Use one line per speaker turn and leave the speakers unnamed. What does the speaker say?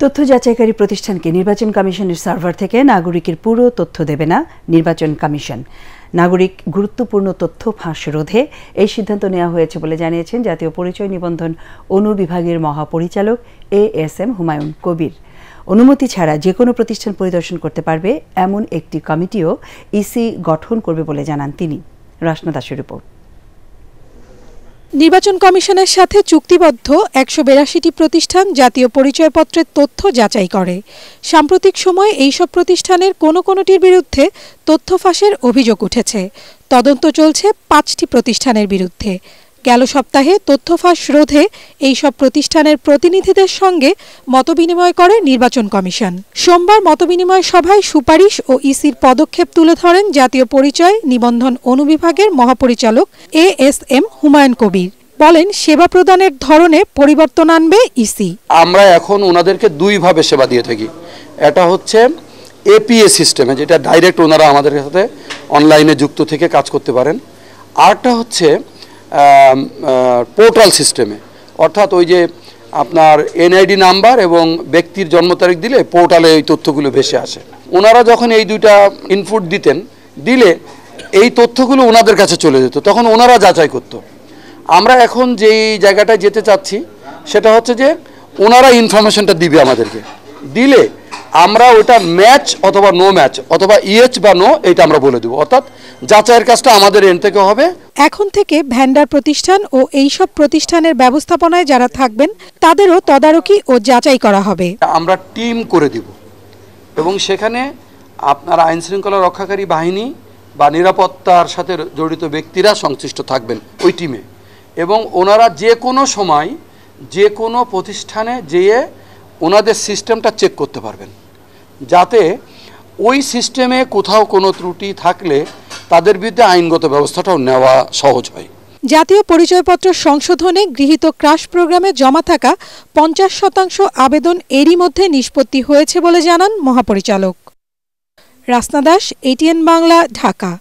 তথ্য যাচাইকারী প্রতিষ্ঠানকে নির্বাচন কমিশনের সার্ভার থেকে নাগরিকের পুরো তথ্য দেবে না নির্বাচন কমিশন। নাগরিক গুরুত্বপূর্ণ তথ্য ফাঁস রোধে এই সিদ্ধান্ত নেওয়া হয়েছে বলে জানিয়েছেন জাতীয় পরিচয় নিবন্ধন অনুবিভাগের মহাপরিচালক ASM হুমায়ুন কবির। অনুমতি ছাড়া যে কোনো প্রতিষ্ঠান পরিদর্শন করতে পারবে এমন একটি কমিটিও ইসি গঠন করবে বলে জানান তিনি। রাসনা দাসের রিপোর্ট।
নির্বাচন কমিশনের সাথে চুক্তিবদ্ধ ১৮২টি প্রতিষ্ঠান জাতীয় পরিচয়পত্রের তথ্য যাচাই করে। সাম্প্রতিক সময়ে এইসব প্রতিষ্ঠানের কোনোটির বিরুদ্ধে তথ্য ফাঁসের অভিযোগ উঠেছে। তদন্ত চলছে ৫টি প্রতিষ্ঠানের বিরুদ্ধে। গেল সপ্তাহে তথ্য ফাঁস রোধে এইসব প্রতিষ্ঠানের প্রতিনিধিদের সঙ্গে মতবিনিময় করে নির্বাচন কমিশন। সোমবার মতবিনিময় সভায় সুপারিশ ও ইসির পদক্ষেপ তুলে ধরেন জাতীয় পরিচয় নিবন্ধন অনুবিভাগের মহাপরিচালক ASM হুমায়ুন কবির। বলেন, সেবা প্রদানের ধরনে পরিবর্তন আনবে ইসি।
আমরা এখন ওনাদেরকে দুইভাবে সেবা দিয়ে থাকি। এটা হচ্ছে APA সিস্টেমে, যেটা ডাইরেক্ট ওনারা আমাদের সাথে অনলাইনে যুক্ত থেকে কাজ করতে পারেন। আরটা হচ্ছে পোর্টাল সিস্টেমে, অর্থাৎ ওই যে আপনার NID নাম্বার এবং ব্যক্তির জন্ম তারিখ দিলে পোর্টালে এই তথ্যগুলো ভেসে আসে। ওনারা যখন এই দুইটা ইনপুট দিলে এই তথ্যগুলো ওনাদের কাছে চলে যেত, তখন ওনারা যাচাই করত। আমরা এখন যেই জায়গাটায় যেতে চাচ্ছি সেটা হচ্ছে যে ওনারা ইনফরমেশনটা দিবে আমাদেরকে, দিলে আমরা ওটা ম্যাচ অথবা নো ম্যাচ অথবা ইয়েস বা নো এটা আমরা বলে দেবো, অর্থাৎ যাচাইয়ের কাজটা আমাদের এন্ড থেকে হবে।
এখন থেকে ভ্যান্ডার প্রতিষ্ঠান ও এইসব প্রতিষ্ঠানের ব্যবস্থাপনায় যারা থাকবেন তাদেরও তদারকি ও যাচাই করা হবে।
আমরা টিম করে দিব এবং সেখানে আপনার আইন শৃঙ্খলা রক্ষাকারী বাহিনী বা নিরাপত্তার সাথে জড়িত ব্যক্তিরা সংশ্লিষ্ট থাকবেন ওই টিমে, এবং ওনারা যে কোনো সময় যে কোনো প্রতিষ্ঠানে যেয়ে ওনাদের সিস্টেমটা চেক করতে পারবেন, যাতে ওই সিস্টেমে কোথাও কোনো ত্রুটি থাকলে তাদের বিরুদ্ধে আইনগত ব্যবস্থাটাও নেওয়া সহজ হয়।
জাতীয় পরিচয়পত্র সংশোধনে গৃহীত ক্রাশ প্রোগ্রামে জমা থাকা ৫০% আবেদন এরই মধ্যে নিষ্পত্তি হয়েছে বলে জানান মহাপরিচালক। রাসনা দাস, ATN বাংলা, ঢাকা।